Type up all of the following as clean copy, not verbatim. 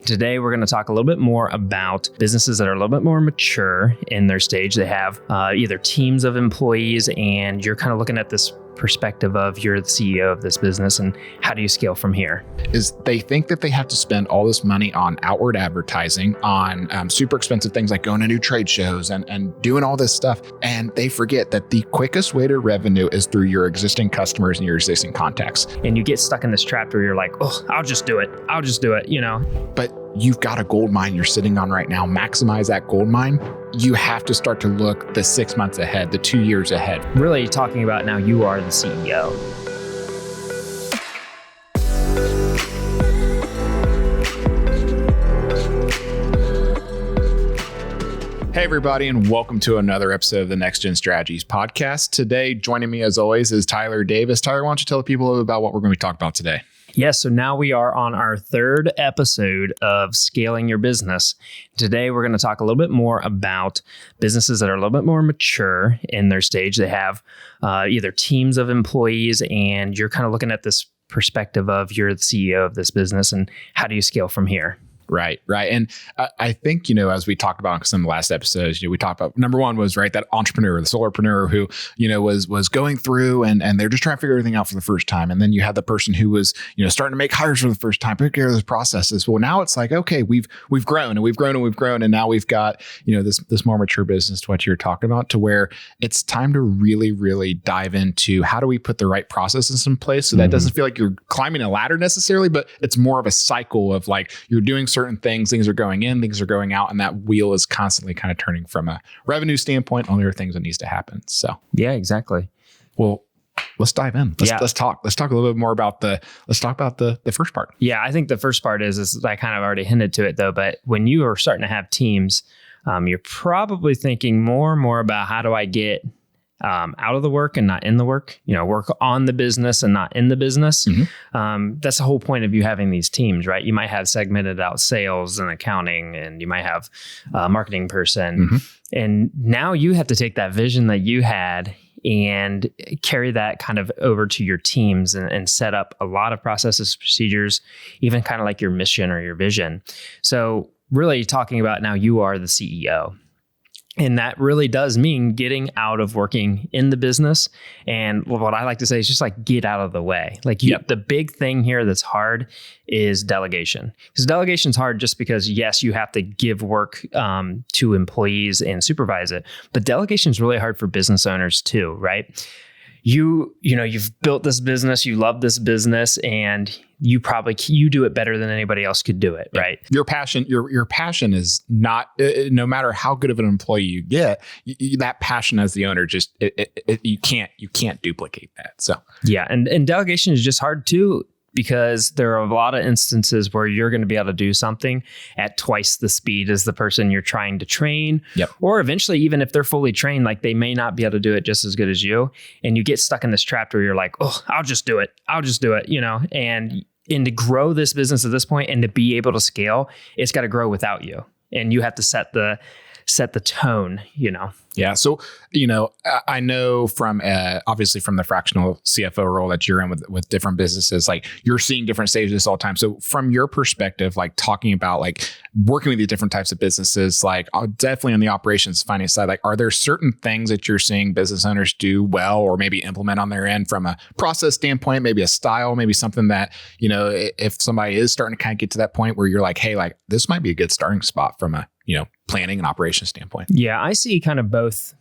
Today, we're going to talk a little bit more about businesses that are a little bit more mature in their stage. They have either teams of employees, and you're kind of looking at this perspective of you're the CEO of this business and how do you scale from here? Is they think that they have to spend all this money on outward advertising, on super expensive things like going to new trade shows and doing all this stuff. And they forget that the quickest way to revenue is through your existing customers and your existing contacts. And you get stuck in this trap where you're like, oh, I'll just do it, you know? But you've got a gold mine you're sitting on right now. Maximize that gold mine. You have to start to look the 6 months ahead, the 2 years ahead. Really talking about now you are the CEO. Hey, everybody, and welcome to another episode of the Next Gen Strategies podcast. Today, joining me as always is Tyler Davis. Tyler, why don't you tell the people about what we're going to be talking about today? Yes, so now we are on our third episode of Scaling Your Business. Today, we're going to talk a little bit more about businesses that are a little bit more mature in their stage. They have either teams of employees, and you're kind of looking at this perspective of you're the CEO of this business and how do you scale from here? Right. And I think, as we talked about in some of the last episodes, we talked about number one was that entrepreneur, the solopreneur who, was going through and they're just trying to figure everything out for the first time. And then you had the person who was, starting to make hires for the first time, put together those processes. Well, now it's like, okay, we've grown and we've grown and we've grown. And now we've got, this more mature business to what you're talking about, to where it's time to really, really dive into how do we put the right processes in place so that it doesn't feel like you're climbing a ladder necessarily, but it's more of a cycle of like you're doing certain things are going in, things are going out, and that wheel is constantly kind of turning from a revenue standpoint. Only there are things that needs to happen. So yeah, exactly. Well, let's dive in. Let's talk a little bit more about the first part. Yeah, I think the first part is I kind of already hinted to it though, but when you are starting to have teams, you're probably thinking more and more about how do I get out of the work and not in the work, work on the business and not in the business. Mm-hmm. That's the whole point of you having these teams, right? You might have segmented out sales and accounting, and you might have a marketing person. Mm-hmm. And now you have to take that vision that you had and carry that kind of over to your teams and set up a lot of processes, procedures, even kind of like your mission or your vision. So really talking about now you are the CEO. And that really does mean getting out of working in the business. And what I like to say is just like get out of the way. Like the big thing here that's hard is delegation. Because delegation is hard just because, yes, you have to give work to employees and supervise it. But delegation is really hard for business owners too, right? You've built this business, you love this business, and you do it better than anybody else could do it, right? Your passion is not, no matter how good of an employee you get, that passion as the owner, you can't duplicate that. So yeah, and delegation is just hard too, because there are a lot of instances where you're going to be able to do something at twice the speed as the person you're trying to train. Yep. Or eventually, even if they're fully trained, like they may not be able to do it just as good as you. And you get stuck in this trap where you're like, oh, I'll just do it, and to grow this business at this point and to be able to scale, it's got to grow without you. And you have to set the tone, Yeah. So, I know from obviously from the fractional CFO role that you're in with different businesses, like you're seeing different stages all the time. So from your perspective, like talking about like working with these different types of businesses, like definitely on the operations finance side, like are there certain things that you're seeing business owners do well or maybe implement on their end from a process standpoint, maybe a style, maybe something that, if somebody is starting to kind of get to that point where you're like, hey, like this might be a good starting spot from a, planning and operations standpoint? Yeah, I see kind of both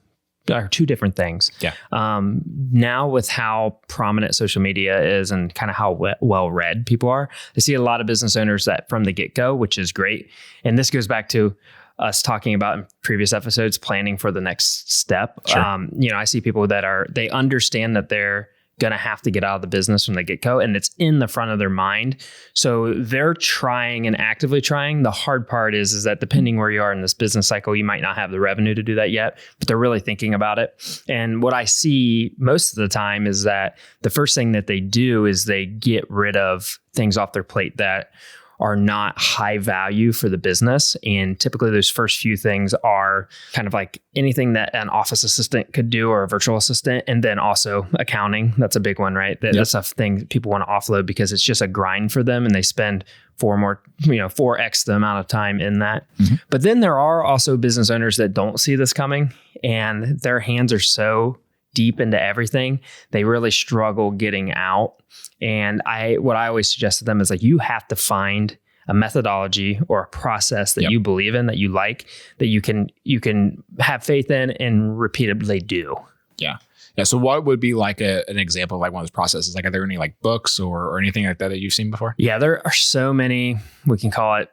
are two different things. Yeah. Now with how prominent social media is and kind of how well read people are, I see a lot of business owners that from the get-go, which is great. And this goes back to us talking about in previous episodes, planning for the next step. Sure. I see people that they understand that they're going to have to get out of the business from the get-go, and it's in the front of their mind. So they're trying and actively trying. The hard part is that depending where you are in this business cycle, you might not have the revenue to do that yet, but they're really thinking about it. And what I see most of the time is that the first thing that they do is they get rid of things off their plate that are not high value for the business. And typically those first few things are kind of like anything that an office assistant could do or a virtual assistant. And then also accounting. That's a big one, right? That's a thing people want to offload because it's just a grind for them and they spend 4x the amount of time in that. Mm-hmm. But then there are also business owners that don't see this coming and their hands are so deep into everything, they really struggle getting out. And what I always suggest to them is like, you have to find a methodology or a process that you believe in, that you like, that you can have faith in and repeatedly do. Yeah. So what would be like an example of like one of those processes? Like, are there any like books or anything like that you've seen before? Yeah, there are so many, we can call it,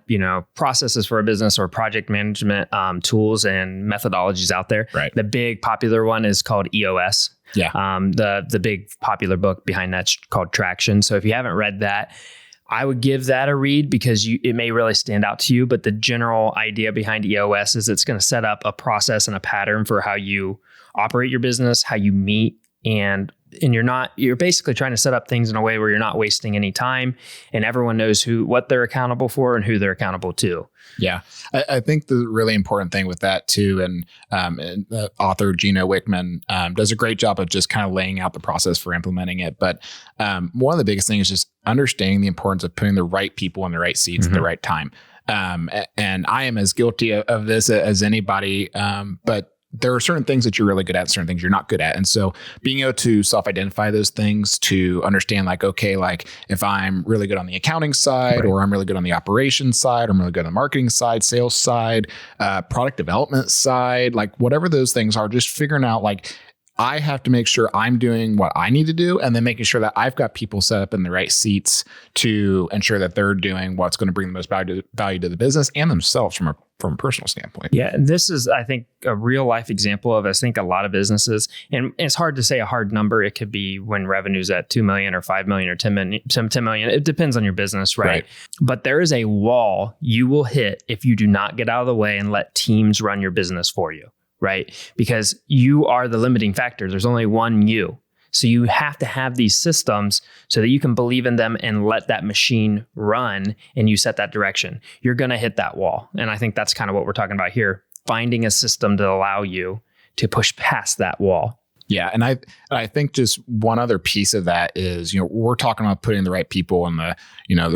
processes for a business or project management tools and methodologies out there. Right. The big popular one is called EOS. Yeah. The big popular book behind that's called Traction. So if you haven't read that, I would give that a read because it may really stand out to you. But the general idea behind EOS is it's going to set up a process and a pattern for how you operate your business, how you meet, and you're basically trying to set up things in a way where you're not wasting any time and everyone knows what they're accountable for and who they're accountable to. Yeah. I think the really important thing with that too, and the author Gino Wickman does a great job of just kind of laying out the process for implementing it. But one of the biggest things is just understanding the importance of putting the right people in the right seats at the right time. And I am as guilty of this as anybody, but there are certain things that you're really good at, certain things you're not good at. And so being able to self-identify those things, to understand like, okay, like if I'm really good on the accounting side, or I'm really good on the operations side, or I'm really good on the marketing side, sales side, product development side, like whatever those things are, just figuring out like, I have to make sure I'm doing what I need to do, and then making sure that I've got people set up in the right seats to ensure that they're doing what's going to bring the most value to the business and themselves from a personal standpoint. Yeah. And this is, I think, a real life example of, I think, a lot of businesses, and it's hard to say a hard number. It could be when revenue's at 2 million or 5 million or 10 million. It depends on your business, right? But there is a wall you will hit if you do not get out of the way and let teams run your business for you. Right? Because you are the limiting factor. There's only one you. So you have to have these systems so that you can believe in them and let that machine run and you set that direction. You're going to hit that wall. And I think that's kind of what we're talking about here, finding a system to allow you to push past that wall. Yeah. And I think just one other piece of that is, we're talking about putting the right people in the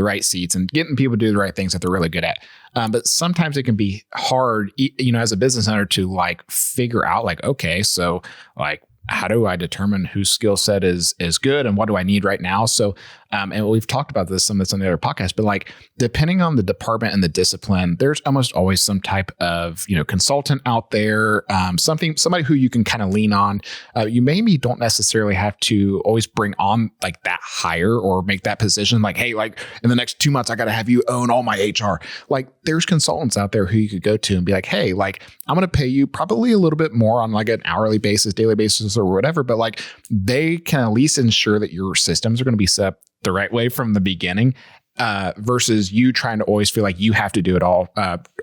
right seats and getting people to do the right things that they're really good at. But sometimes it can be hard, as a business owner to like figure out like, okay, so like, how do I determine whose skill set is good and what do I need right now? So, and we've talked about this, some of this on the other podcast, but like depending on the department and the discipline, there's almost always some type of, consultant out there, somebody who you can kind of lean on. You maybe don't necessarily have to always bring on like that hire or make that position. Like, hey, like in the next 2 months, I got to have you own all my HR. Like there's consultants out there who you could go to and be like, hey, like I'm going to pay you probably a little bit more on like an hourly basis, daily basis or whatever, but like they can at least ensure that your systems are going to be set up the right way from the beginning, versus you trying to always feel like you have to do it all.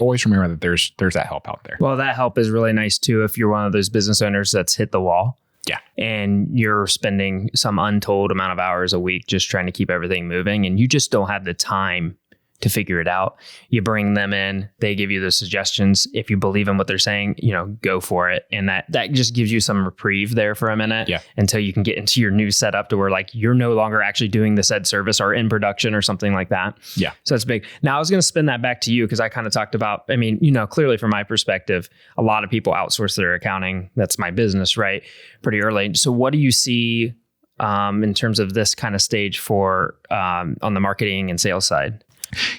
Always remember that there's that help out there. Well, that help is really nice too if you're one of those business owners that's hit the wall. Yeah. And you're spending some untold amount of hours a week just trying to keep everything moving and you just don't have the time to figure it out. You bring them in, they give you the suggestions. If you believe in what they're saying, go for it. And that just gives you some reprieve there for a minute until you can get into your new setup to where like you're no longer actually doing the said service or in production or something like that. Yeah. So it's big. Now I was going to spin that back to you because I kind of talked about, clearly from my perspective, a lot of people outsource their accounting. That's my business, right? Pretty early. So what do you see in terms of this kind of stage for on the marketing and sales side?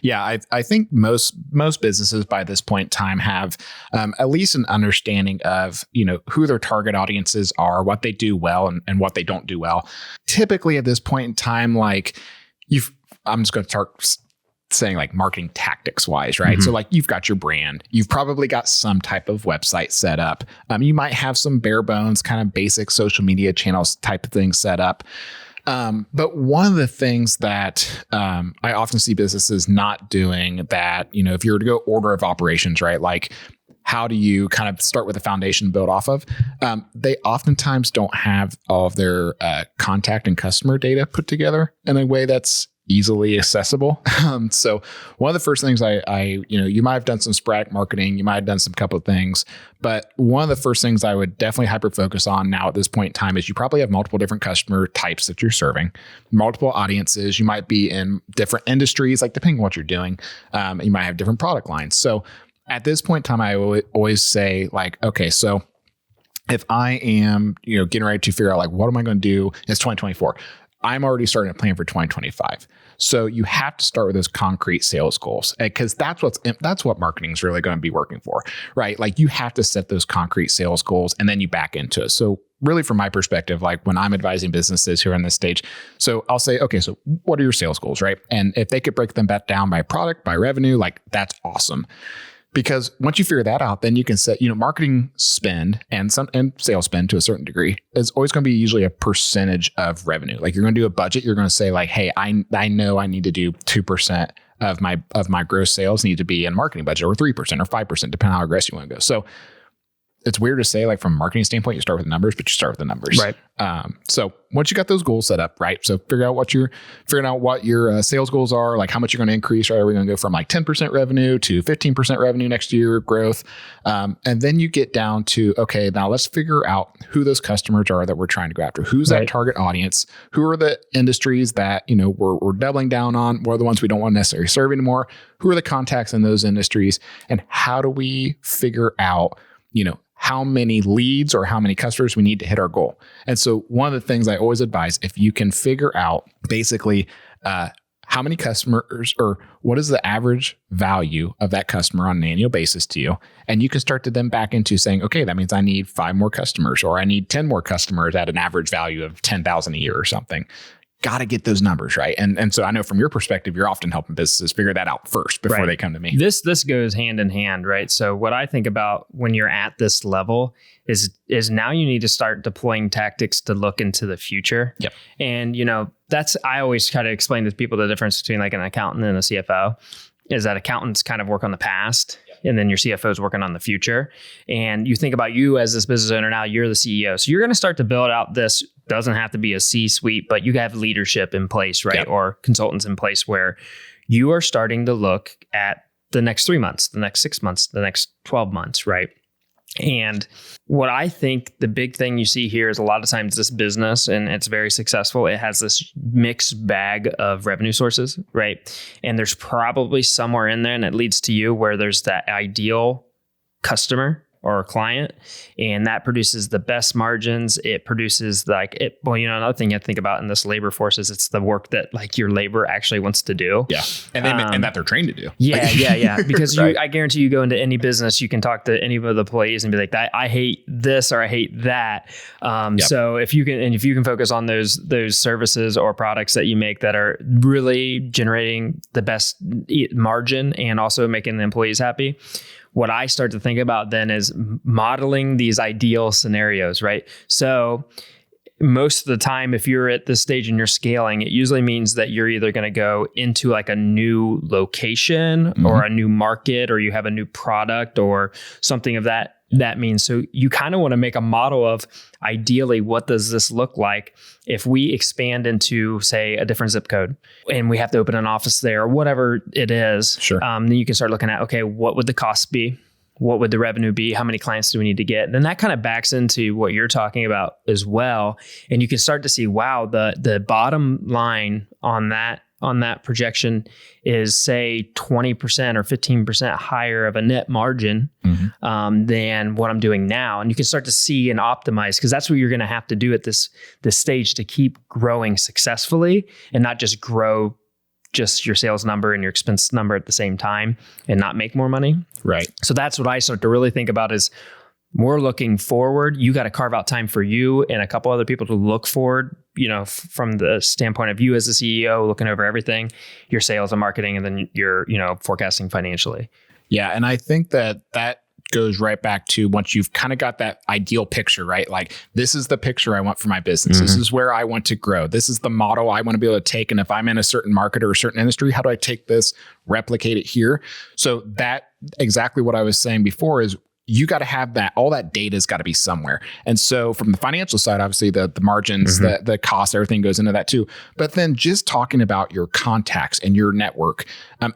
Yeah, I think most businesses by this point in time have at least an understanding of, who their target audiences are, what they do well and what they don't do well. Typically at this point in time, like I'm just going to start saying like marketing tactics wise, right? Mm-hmm. So like you've got your brand, you've probably got some type of website set up. You might have some bare bones kind of basic social media channels type of things set up. But one of the things that I often see businesses not doing that, if you were to go order of operations, right? Like how do you kind of start with a foundation build off of? They oftentimes don't have all of their contact and customer data put together in a way that's easily accessible. So one of the first things you might have done some sporadic marketing, you might have done some couple of things, but one of the first things I would definitely hyper focus on now at this point in time is you probably have multiple different customer types that you're serving, multiple audiences. You might be in different industries, like depending on what you're doing, you might have different product lines. So at this point in time, I always say like, okay, so if I am, getting ready to figure out like, what am I going to do? It's 2024. I'm already starting to plan for 2025. So you have to start with those concrete sales goals, because that's what marketing is really going to be working for, right? Like you have to set those concrete sales goals and then you back into it. So really from my perspective, like when I'm advising businesses who are on this stage, so I'll say, okay, so what are your sales goals, right? And if they could break them back down by product, by revenue, like that's awesome. Because once you figure that out, then you can set, marketing spend and sales spend to a certain degree is always going to be usually a percentage of revenue. Like you're going to do a budget. You're going to say like, hey, I know I need to do 2% of my gross sales need to be in marketing budget, or 3% or 5%, depending on how aggressive you want to go. So it's weird to say like from a marketing standpoint, you start with the numbers, but you start with the numbers. Right. So once you got those goals set up, right? So figuring out what your sales goals are, like how much you're going to increase, right? Are we going to go from like 10% revenue to 15% revenue next year growth? And then you get down to, okay, now let's figure out who those customers are that we're trying to go after. Who's that target audience? Who are the industries that, we're doubling down on? What are the ones we don't want to necessarily serve anymore? Who are the contacts in those industries? And how do we figure out, how many leads or how many customers we need to hit our goal? And so one of the things I always advise, if you can figure out basically how many customers or what is the average value of that customer on an annual basis to you, and you can start to then back into saying, okay, that means I need 5 more customers, or I need 10 more customers at an average value of $10,000 a year or something. Got to get those numbers right. And so I know from your perspective, you're often helping businesses figure that out first before they come to me. This goes hand in hand, right? So what I think about when you're at this level is now you need to start deploying tactics to look into the future. Yep. And, I always try to explain to people the difference between like an accountant and a CFO is that accountants kind of work on the past. And then your CFO is working on the future. And you think about you as this business owner now, you're the CEO. So you're going to start to build out this, doesn't have to be a C-suite, but you have leadership in place, right? Yep. Or consultants in place where you are starting to look at the next 3 months, the next 6 months, the next 12 months, right? And what I think the big thing you see here is a lot of times this business, and it's very successful, it has this mixed bag of revenue sources, right? And there's probably somewhere in there, and it leads to you where there's that ideal customer or a client, and that produces the best margins. It produces another thing you have to think about in this labor force is it's the work that like your labor actually wants to do. Yeah. And that they're trained to do. Yeah. Because right. I guarantee you go into any business, you can talk to any of the employees and be like, I hate this or I hate that. So if you can focus on those services or products that you make that are really generating the best margin and also making the employees happy, what I start to think about then is modeling these ideal scenarios, right? So most of the time, if you're at this stage and you're scaling, it usually means that you're either going to go into like a new location or a new market, or you have a new product or something of that means. So you kind of want to make a model of ideally, what does this look like if we expand into, say, a different zip code and we have to open an office there or whatever it is. Sure. Then you can start looking at, okay, what would the cost be? What would the revenue be? How many clients do we need to get? And then that kind of backs into what you're talking about as well. And you can start to see, wow, the bottom line on that projection is say 20% or 15% higher of a net margin than what I'm doing now. And you can start to see and optimize, because that's what you're going to have to do at this stage to keep growing successfully and not just grow just your sales number and your expense number at the same time and not make more money. Right. So that's what I start to really think about is more looking forward. You got to carve out time for you and a couple other people to look forward, from the standpoint of you as the CEO, looking over everything, your sales and marketing, and then your, forecasting financially. Yeah. And I think that goes right back to once you've kind of got that ideal picture, right? Like, this is the picture I want for my business. This is where I want to grow. This is the model I want to be able to take. And if I'm in a certain market or a certain industry, how do I take this, replicate it here? So that exactly what I was saying before is you got to have that. All that data has got to be somewhere. And so from the financial side, obviously the margins, the cost, everything goes into that too. But then just talking about your contacts and your network,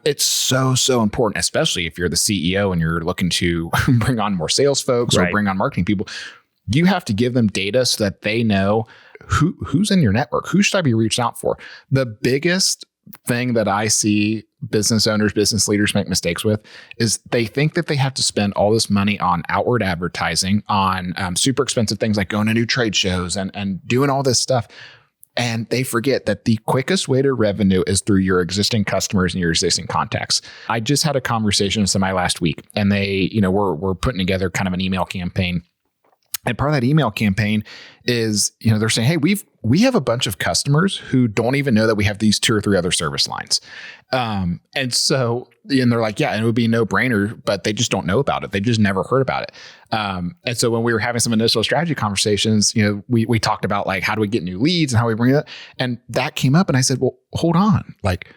it's so important, especially if you're the CEO and you're looking to bring on more sales folks or bring on marketing people. You have to give them data so that they know who's in your network. Who should I be reaching out for? The biggest thing that I see business owners, business leaders make mistakes with is they think that they have to spend all this money on outward advertising, on super expensive things like going to new trade shows and doing all this stuff. And they forget that the quickest way to revenue is through your existing customers and your existing contacts. I just had a conversation with somebody last week, and they, we're putting together kind of an email campaign. And part of that email campaign is, they're saying, hey, we have a bunch of customers who don't even know that we have these 2 or 3 other service lines. And they're like, yeah, and it would be a no brainer, but they just don't know about it. They just never heard about it. And so when we were having some initial strategy conversations, we talked about like, how do we get new leads and how we bring it? And that came up, and I said, well, hold on, like,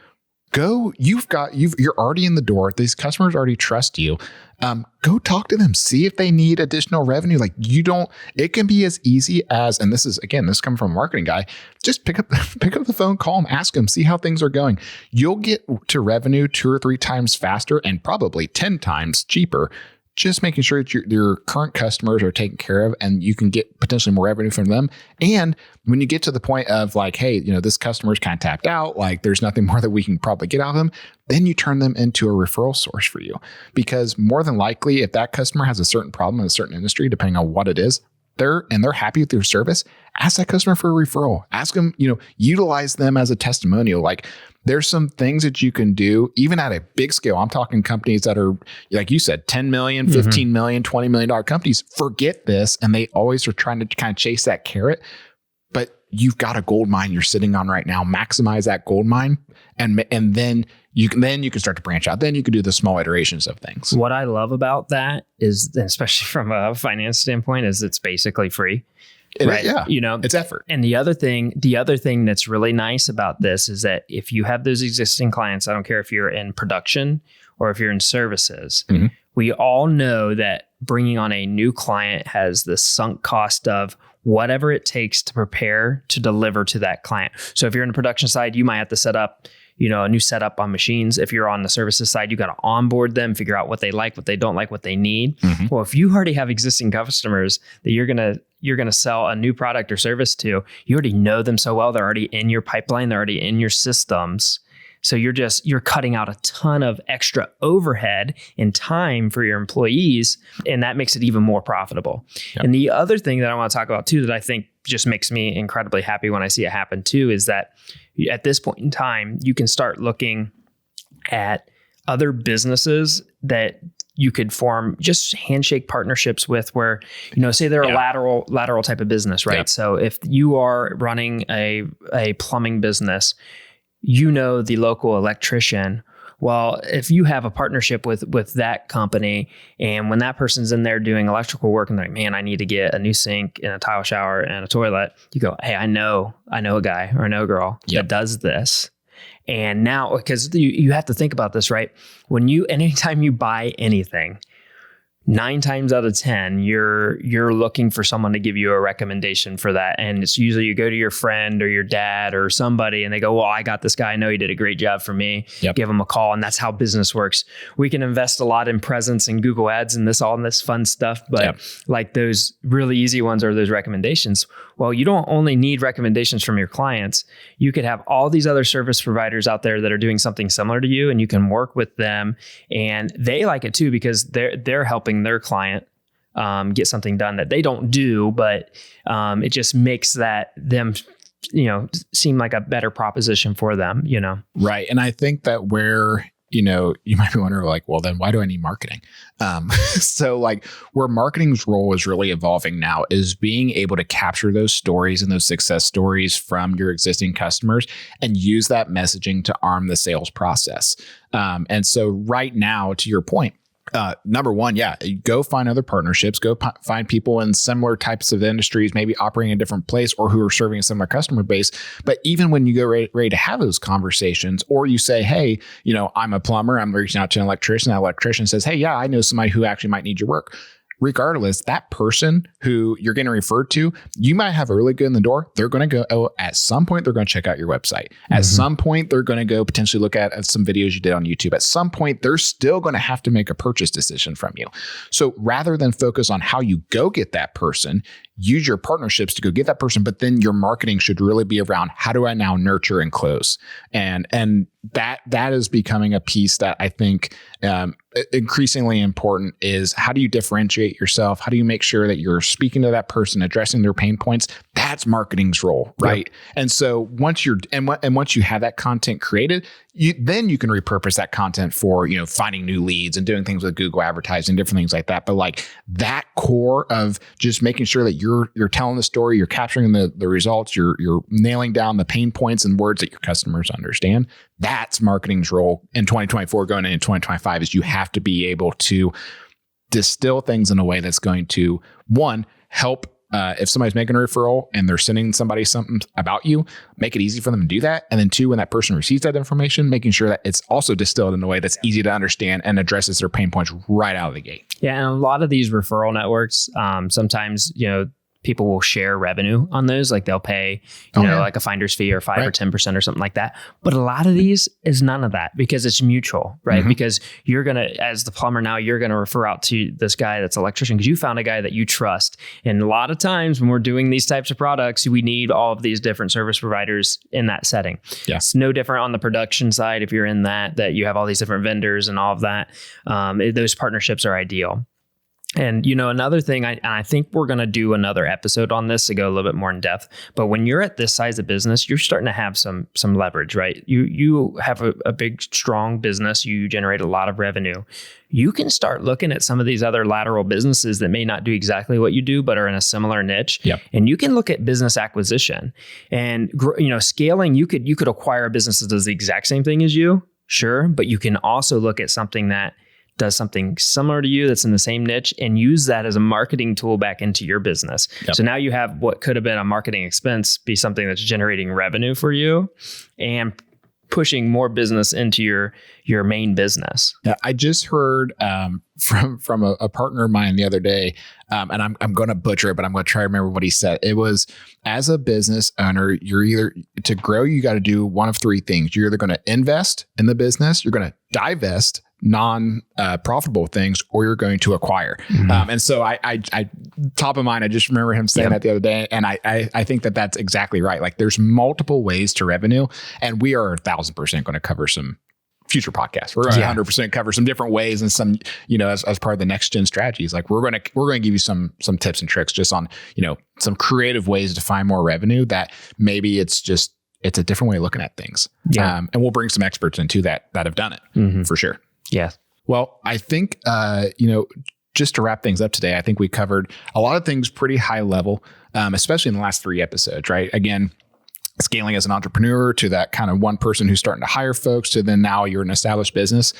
you're already in the door. These customers already trust you. Go talk to them, see if they need additional revenue. Like it can be as easy as, and this coming from a marketing guy, just pick up the phone, call them, ask them, see how things are going. You'll get to revenue 2 or 3 times faster and probably 10 times cheaper. Just making sure that your current customers are taken care of and you can get potentially more revenue from them. And when you get to the point of like, hey, this customer's kind of tapped out, like there's nothing more that we can probably get out of them, then you turn them into a referral source for you. Because more than likely, if that customer has a certain problem in a certain industry, depending on what it is, they're happy with your service, ask that customer for a referral. Ask them, utilize them as a testimonial. Like there's some things that you can do, even at a big scale. I'm talking companies that are, like you said, 10 million, 15 million, $20 million companies. Forget this. And they always are trying to kind of chase that carrot. But you've got a gold mine you're sitting on right now. Maximize that gold mine. And then you can start to branch out. Then you can do the small iterations of things. What I love about that is, especially from a finance standpoint, is it's basically free. Right. Yeah. It's effort. And the other thing that's really nice about this is that if you have those existing clients, I don't care if you're in production or if you're in services, we all know that bringing on a new client has the sunk cost of whatever it takes to prepare to deliver to that client. So if you're in the production side, you might have to set up a new setup on machines. If you're on the services side, you got to onboard them, figure out what they like, what they don't like, what they need. Well, if you already have existing customers that you're going to sell a new product or service to, you already know them so well. They're already in your pipeline. They're already in your systems. So you're cutting out a ton of extra overhead and time for your employees, and that makes it even more profitable. Yep. And the other thing that I want to talk about too, that I think just makes me incredibly happy when I see it happen too, is that at this point in time, you can start looking at other businesses that you could form just handshake partnerships with, where, say they're a lateral type of business, right? Yep. So if you are running a plumbing business, the local electrician. Well, if you have a partnership with that company, and when that person's in there doing electrical work and they're like, man, I need to get a new sink and a tile shower and a toilet, you go, hey, I know a guy or I know a girl that does this. And now, because you have to think about this, right? Anytime you buy anything, 9 times out of 10, you're looking for someone to give you a recommendation for that. And it's usually you go to your friend or your dad or somebody and they go, well, I got this guy. I know he did a great job for me. Yep. Give him a call. And that's how business works. We can invest a lot in presence and Google ads and all this fun stuff. But like those really easy ones are those recommendations. Well, you don't only need recommendations from your clients. You could have all these other service providers out there that are doing something similar to you, and you can work with them, and they like it too because they're helping their client get something done that they don't do, but it just makes them seem like a better proposition for them. Right. And I think that where you might be wondering, like, well, then why do I need marketing? So like where marketing's role is really evolving now is being able to capture those stories and those success stories from your existing customers and use that messaging to arm the sales process. And so right now, to your point, number one, go find other partnerships, go find people in similar types of industries, maybe operating in a different place or who are serving a similar customer base. But even when you go ready to have those conversations, or you say, hey, I'm a plumber, I'm reaching out to an electrician. That electrician says, hey, I know somebody who actually might need your work. regardless, that person who you're getting referred to, you might have a really good in the door. They're going to go, at some point, they're going to check out your website. At some point, they're going to go potentially look at some videos you did on YouTube. At some point, they're still going to have to make a purchase decision from you. So rather than focus on how you go get that person, use your partnerships to go get that person, but then your marketing should really be around how do I now nurture and close? And that is becoming a piece that I think increasingly important is how do you differentiate yourself? How do you make sure that you're speaking to that person, addressing their pain points? That's marketing's role, right? Yep. And so once once you have that content created, then you can repurpose that content for, finding new leads and doing things with Google advertising, different things like that. But like that core of just making sure that you're telling the story, you're capturing the results, you're nailing down the pain points and words that your customers understand. That's marketing's role in 2024 going into 2025 is you have to be able to distill things in a way that's going to, one, help if somebody's making a referral and they're sending somebody something about you, make it easy for them to do that. And then two, when that person receives that information, making sure that it's also distilled in a way that's easy to understand and addresses their pain points right out of the gate. Yeah. And a lot of these referral networks, sometimes, people will share revenue on those. Like they'll pay, like a finder's fee or 5 or 10% or something like that. But a lot of these is none of that because it's mutual, right? Because you're going to, as the plumber now, you're going to refer out to this guy that's an electrician because you found a guy that you trust. And a lot of times when we're doing these types of products, we need all of these different service providers in that setting. Yeah. It's no different on the production side. If you're in that you have all these different vendors and all of that, those partnerships are ideal. And, another thing, I think we're going to do another episode on this to go a little bit more in depth. But when you're at this size of business, you're starting to have some leverage, right? You have a big, strong business. You generate a lot of revenue. You can start looking at some of these other lateral businesses that may not do exactly what you do, but are in a similar niche. Yep. And you can look at business acquisition and, scaling. You could acquire a business that does the exact same thing as you, sure. But you can also look at something that does something similar to you that's in the same niche and use that as a marketing tool back into your business. Yep. So now you have what could have been a marketing expense be something that's generating revenue for you and pushing more business into your main business. Yeah, I just heard from a partner of mine the other day, and I'm going to butcher it, but I'm going to try to remember what he said. It was, as a business owner, you're either, to grow, you got to do one of three things. You're either going to invest in the business, you're going to divest non-profitable things, or you're going to acquire. And so I top of mind, I just remember him saying that the other day. And I think that that's exactly right. Like there's multiple ways to revenue, and we are 1,000% going to cover some future podcasts. We're going to 100% cover some different ways and some, as part of the next gen strategies. Like we're going to give you some tips and tricks just on, some creative ways to find more revenue that maybe it's a different way of looking at things. Yeah. And we'll bring some experts into that have done it for sure. Yeah. Well, I think, just to wrap things up today, I think we covered a lot of things pretty high level, especially in the last 3 episodes, right? Again, scaling as an entrepreneur to that kind of one person who's starting to hire folks to then now you're an established business.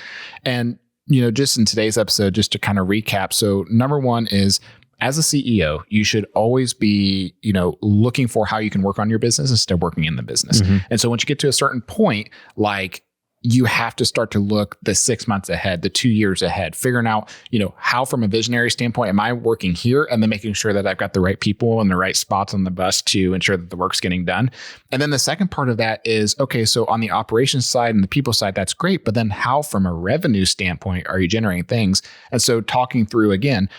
And, just in today's episode, just to kind of recap. So number one is, as a CEO, you should always be, looking for how you can work on your business instead of working in the business. And so once you get to a certain point, like you have to start to look the 6 months ahead, the 2 years ahead, figuring out, how from a visionary standpoint, am I working here? And then making sure that I've got the right people in the right spots on the bus to ensure that the work's getting done. And then the second part of that is, okay, so on the operations side and the people side, that's great. But then how from a revenue standpoint are you generating things? And so talking through again,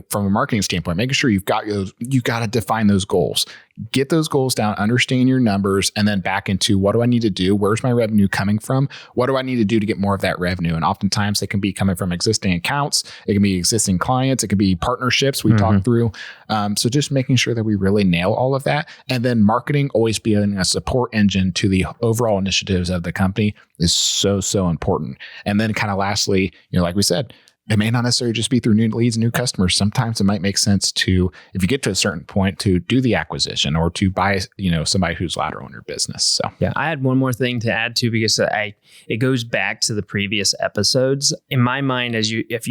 from a marketing standpoint, making sure you've got to define those goals. Get those goals down, understand your numbers, and then back into what do I need to do? Where's my revenue coming from? What do I need to do to get more of that revenue? And oftentimes it can be coming from existing accounts. It can be existing clients. It can be partnerships we talked through. So just making sure that we really nail all of that. And then marketing always being a support engine to the overall initiatives of the company is so, so important. And then kind of lastly, like we said, it may not necessarily just be through new leads and new customers. Sometimes it might make sense to, if you get to a certain point, to do the acquisition or to buy, somebody who's lateral in your business. So yeah, I had one more thing to add too, because it goes back to the previous episodes. In my mind, if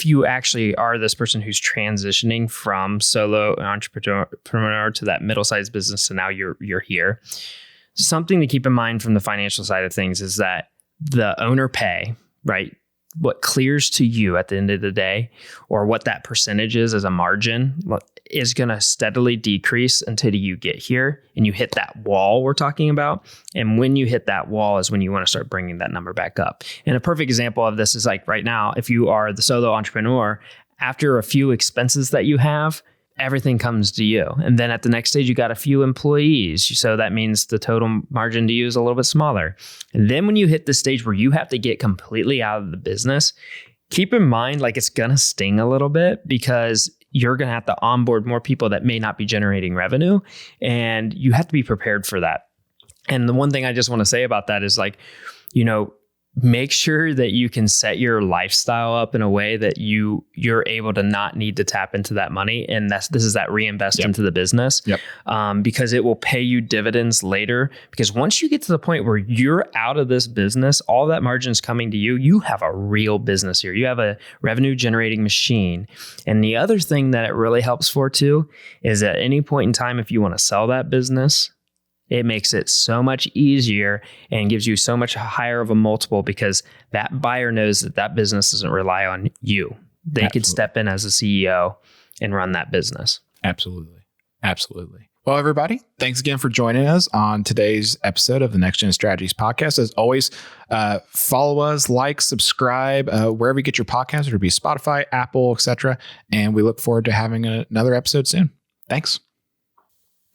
you actually are this person who's transitioning from solo entrepreneur to that middle-sized business, so now you're here. Something to keep in mind from the financial side of things is that the owner pay, right? what clears to you at the end of the day, or what that percentage is as a margin, is going to steadily decrease until you get here and you hit that wall we're talking about. And when you hit that wall is when you want to start bringing that number back up. And a perfect example of this is like right now, if you are the solo entrepreneur, after a few expenses that you have, everything comes to you. And then at the next stage, you got a few employees. So that means the total margin to you is a little bit smaller. And then when you hit the stage where you have to get completely out of the business, keep in mind, like, it's going to sting a little bit because you're going to have to onboard more people that may not be generating revenue. And you have to be prepared for that. And the one thing I just want to say about that is, like, make sure that you can set your lifestyle up in a way that you're able to not need to tap into that money. And this is that reinvest into the business, because it will pay you dividends later. Because once you get to the point where you're out of this business, all that margin is coming to you. You have a real business here. You have a revenue generating machine. And the other thing that it really helps for too is at any point in time, if you want to sell that business, it makes it so much easier and gives you so much higher of a multiple, because that buyer knows that business doesn't rely on you. They could step in as a CEO and run that business. Absolutely. Well, everybody, thanks again for joining us on today's episode of the Next Gen Strategies podcast. As always, follow us, like, subscribe, wherever you get your podcast, whether it be Spotify, Apple, etc. And we look forward to having another episode soon. Thanks.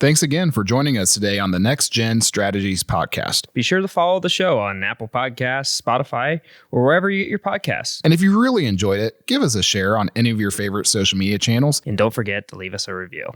Thanks again for joining us today on the Next Gen Strategies podcast. Be sure to follow the show on Apple Podcasts, Spotify, or wherever you get your podcasts. And if you really enjoyed it, give us a share on any of your favorite social media channels. And don't forget to leave us a review.